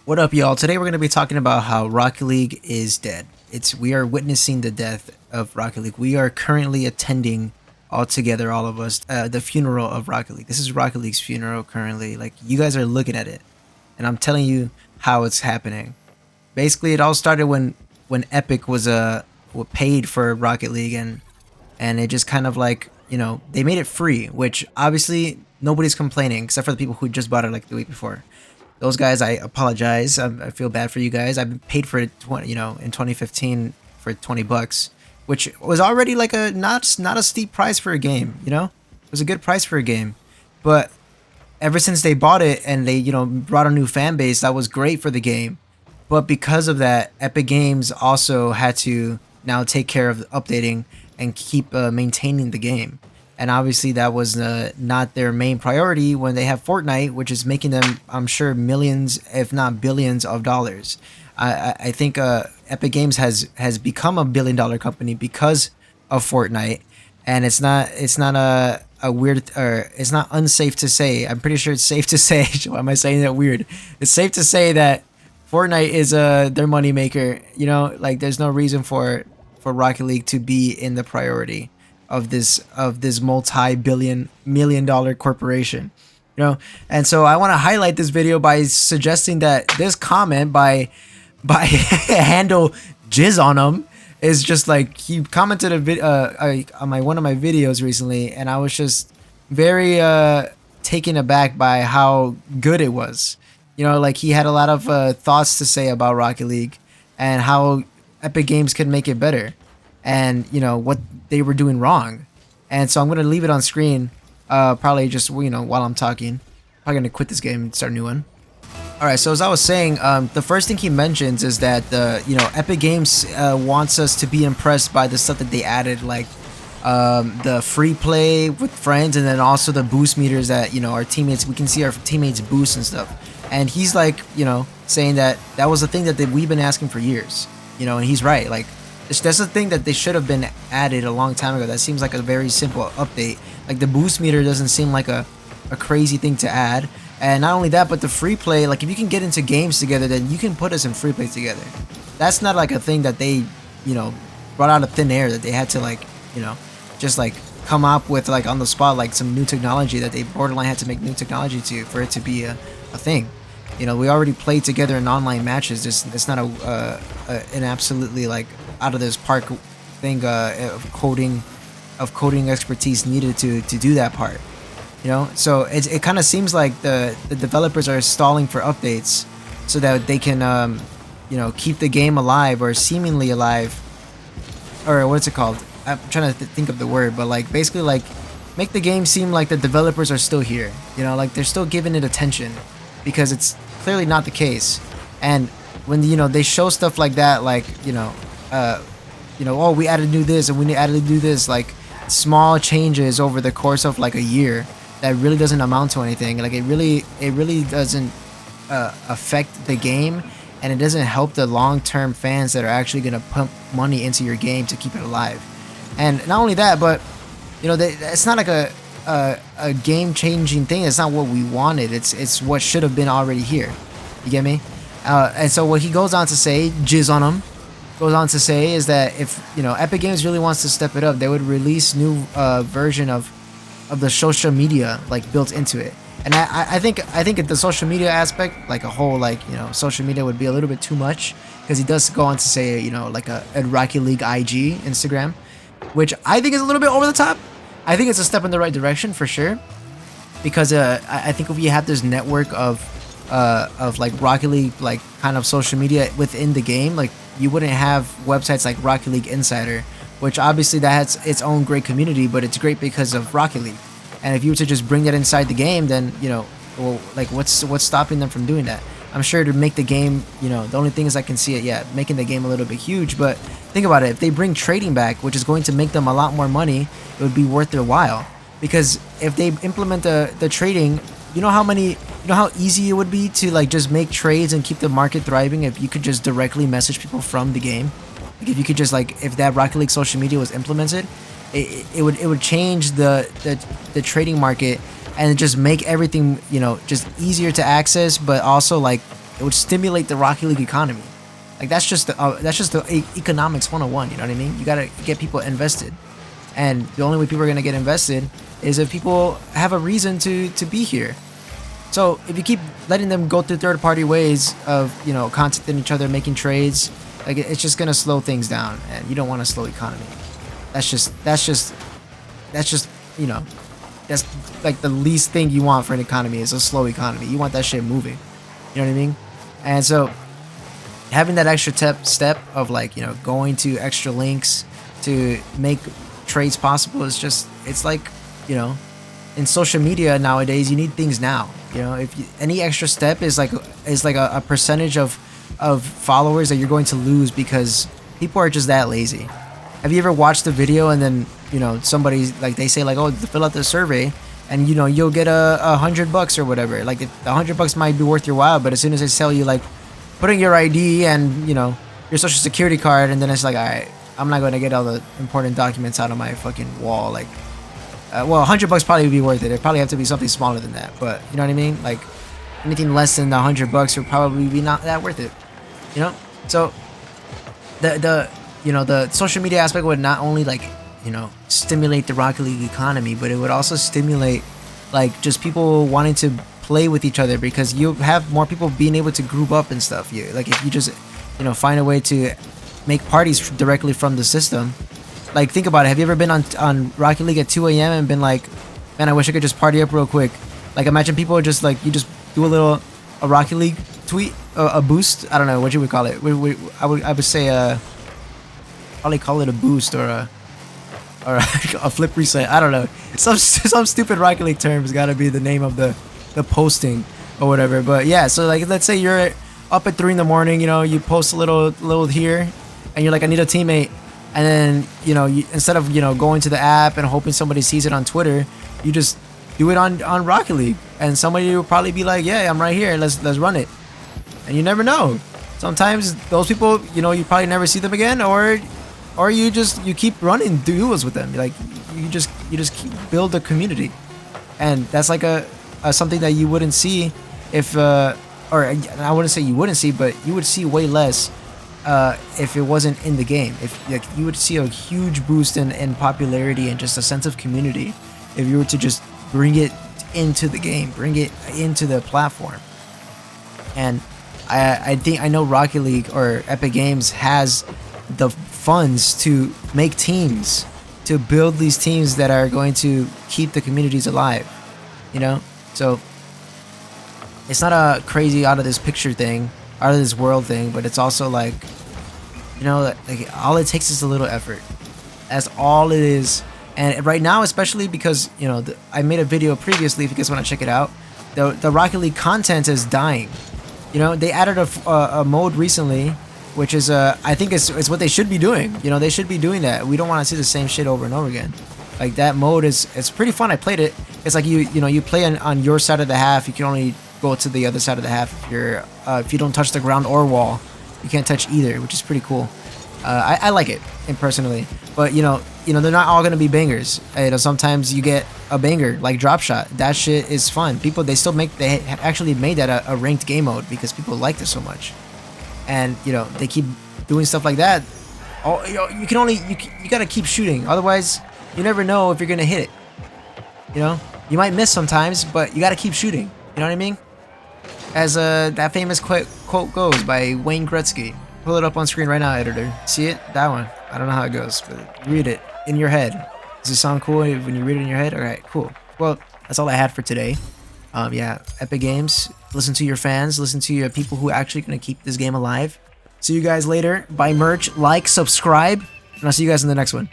What up, y'all? Today we're going to be talking about how Rocket League is dead. We are witnessing the death of Rocket League. We are currently attending all together, all of us, the funeral of Rocket League. This is Rocket League's funeral currently. Like, you guys are looking at it, and I'm telling you how it's happening. Basically, it all started when Epic was paid for Rocket League, and it just kind of like, they made it free, which obviously nobody's complaining except for the people who just bought it like the week before. Those guys, I apologize. I feel bad for you guys. I've been paid for it, in 2015 for $20, which was already like a not a steep price for a game. It was a good price for a game, but ever since they bought it and they brought a new fan base, that was great for the game. But because of that, Epic Games also had to now take care of updating and keep maintaining the game. And obviously that was not their main priority when they have Fortnite, which is making them, I'm sure, millions, if not billions of dollars. I think Epic Games has become a billion-dollar company because of Fortnite, and it's not a weird, or it's not unsafe to say. I'm pretty sure it's safe to say. Why am I saying that weird? It's safe to say that Fortnite is their moneymaker. Like there's no reason for Rocket League to be in the priority of this multi-billion million-dollar corporation. And so I want to highlight this video by suggesting that this comment by handle jizz on him is just like, he commented on one of my videos recently, and I was just very taken aback by how good it was. Like he had a lot of thoughts to say about Rocket League and how Epic Games could make it better, and what they were doing wrong. And so I'm gonna leave it on screen, probably just while I'm talking. Probably gonna quit this game and start a new one. All right, so as I was saying, the first thing he mentions is that Epic Games wants us to be impressed by the stuff that they added, like the free play with friends, and then also the boost meters that our teammates, we can see our teammates boost and stuff. And he's like, saying that that was a thing that we've been asking for years, and he's right. Like, that's the thing that they should have been added a long time ago. That seems like a very simple update. Like the boost meter doesn't seem like a crazy thing to add. And not only that, but the free play, like if you can get into games together, then you can put us in free play together. That's not like a thing that they, brought out of thin air, that they had to like, just like come up with like on the spot, like some new technology that they borderline had to make new technology for it to be a thing. We already played together in online matches. It's not an absolutely like out of this park thing of coding expertise needed to do that part. So it kind of seems like the developers are stalling for updates so that they can keep the game alive, or seemingly alive, or what's it called? I'm trying to think of the word, but like basically like make the game seem like the developers are still here. Like they're still giving it attention, because it's clearly not the case. And when they show stuff like that, like oh, we added new this and we added new this, like small changes over the course of like a year that really doesn't amount to anything. Like it really doesn't affect the game, and it doesn't help the long-term fans that are actually gonna pump money into your game to keep it alive. And not only that, but it's not like a game-changing thing. It's not what we wanted. It's what should have been already here. You get me? And so what he goes on to say, jizz on him, goes on to say is that if Epic Games really wants to step it up, they would release new version of the social media like built into it. And I think the social media aspect, like a whole social media, would be a little bit too much, because he does go on to say like a Rocket League IG Instagram, which I think is a little bit over the top. I think it's a step in the right direction for sure, because I think if you have this network of like Rocket League like kind of social media within the game, like you wouldn't have websites like Rocket League Insider, which obviously that has its own great community, but it's great because of Rocket League. And if you were to just bring that inside the game, then well, like what's stopping them from doing that? I'm sure to make the game, the only thing is I can see it, making the game a little bit huge. But think about it, if they bring trading back, which is going to make them a lot more money, it would be worth their while. Because if they implement the trading, how easy it would be to like just make trades and keep the market thriving if you could just directly message people from the game. Like if you could just like, if that Rocket League social media was implemented, it would change the trading market, and just make everything just easier to access, but also like It would stimulate the Rocket League economy. Like that's just the economics 101. You know what I mean? You gotta get people invested, and the only way people are gonna get invested is if people have a reason to be here. So if you keep letting them go through third-party ways of, you know, contacting each other, making trades, like it's just gonna slow things down, and you don't want a slow economy. That's just you know, that's like the least thing you want for an economy is a slow economy. You want that shit moving. You know what I mean? And so having that extra step of like, you know, going to extra links to make trades possible is just, it's like, you know, in social media nowadays, you need things now. You know, if any extra step is like a percentage of followers that you're going to lose because people are just that lazy. Have you ever watched a video and then, you know, somebody like they say like, oh, fill out the survey and, you know, you'll get $100 or whatever. Like the $100 might be worth your while, but as soon as they tell you like putting your ID and, you know, your social security card, and then it's like, all right, I'm not going to get all the important documents out of my fucking wall. Like, well, $100 probably would be worth it. It'd probably have to be something smaller than that, but you know what I mean? Like anything less than $100 would probably be not that worth it. You know? So the you know, the social media aspect would not only like, you know, stimulate the Rocket League economy, but it would also stimulate like just people wanting to play with each other, because you have more people being able to group up and stuff. You like if you just, you know, find a way to make parties directly from the system. Like think about it. Have you ever been on Rocket League at 2 a.m. and been like, man, I wish I could just party up real quick? Like imagine people just like, you just do a Rocket League tweet, a boost. I don't know what you would call it. I would say probably call it a boost or a flip reset. I don't know. Some stupid Rocket League terms got to be the name of the posting or whatever. But yeah, so like let's say you're up at 3 in the morning, you know, you post a little here, and you're like, I need a teammate, and then you know, instead of, you know, going to the app and hoping somebody sees it on Twitter, you just do it on Rocket League, and somebody will probably be like, yeah, I'm right here, let's run it. And you never know. Sometimes those people, you know, you probably never see them again, or you keep running duels with them. Like you just keep build a community, and that's like a something that you wouldn't see if or I wouldn't say you wouldn't see, but you would see way less if it wasn't in the game. If like you would see a huge boost in popularity and just a sense of community if you were to just bring it into the game, bring it into the platform. And I know Rocket League or Epic Games has the funds to make teams, to build these teams that are going to keep the communities alive, you know? So it's not a crazy out of this picture thing, out of this world thing, but it's also like, you know, like all it takes is a little effort. That's all it is. And right now, especially because, you know, I made a video previously, if you guys want to check it out, the Rocket League content is dying. You know, they added a mode recently, which is I think it's what they should be doing. You know, they should be doing that. We don't want to see the same shit over and over again. Like that mode it's pretty fun. I played it. It's like you know, you play on your side of the half. You can only go to the other side of the half if you don't touch the ground or wall. You can't touch either, which is pretty cool. I like it personally, but you know they're not all gonna be bangers. You know, sometimes you get a banger like drop shot. That shit is fun. They actually made that a ranked game mode because people liked it so much. And you know, they keep doing stuff like that. Oh, you gotta keep shooting, otherwise you never know if you're gonna hit it. You know, you might miss sometimes, but you gotta keep shooting. You know what I mean? As that famous quote goes by Wayne Gretzky. Pull it up on screen right now, editor. See it? That one. I don't know how it goes, but read it in your head. Does it sound cool when you read it in your head? All right, cool. Well, that's all I had for today. Yeah, Epic Games. Listen to your fans. Listen to your people who are actually going to keep this game alive. See you guys later. Buy merch, like, subscribe, and I'll see you guys in the next one.